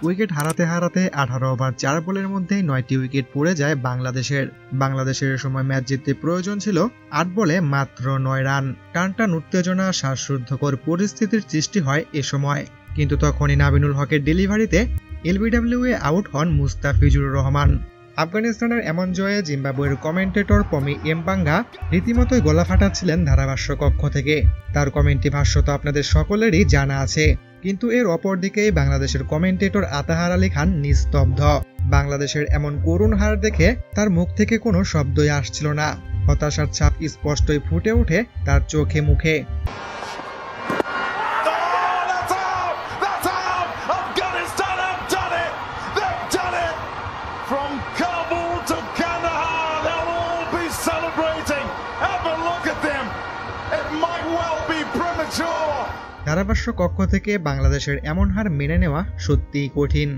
Wicket হারাতে হারাতে 18 over 4 বলের মধ্যেই 9টি উইকেট পড়ে যায় বাংলাদেশের সময় ম্যাচ জিততে প্রয়োজন ছিল 8 বলে মাত্র 9 রান। টানটান উত্তেজনা, শ্বাসরুদ্ধকর পরিস্থিতির সৃষ্টি হয় এ সময়, কিন্তু তখনই নাবিনুল হকের ডেলিভারিতে এলবিডব্লিউয়ে আউট হন মুস্তাফিজুর রহমান। আফগানিস্তানের এমন জয়ে জিম্বাবুয়ের কমেন্টেটর পমি এমবাঙ্গা রীতিমতোই গলা ফাটাচ্ছিলেন ধারাভাষ্য কক্ষ থেকে। তার কমেন্ট্রি ভাষ্য তো আপনাদের সকলেরই জানা আছে, কিন্তু এর অপর দিকেই বাংলাদেশের কমেন্টেটর আতাহার আলী খান নিস্তব্ধ। বাংলাদেশের এমন করুণ হার দেখে তার মুখ থেকে কোনো শব্দই আসছিল না। হতাশার ছাপ স্পষ্টই ফুটে ওঠে তার চোখে মুখে। ধারাভাষ্য কক্ষ থেকে বাংলাদেশের এমন হার মেনে নেওয়া সত্যিই কঠিন।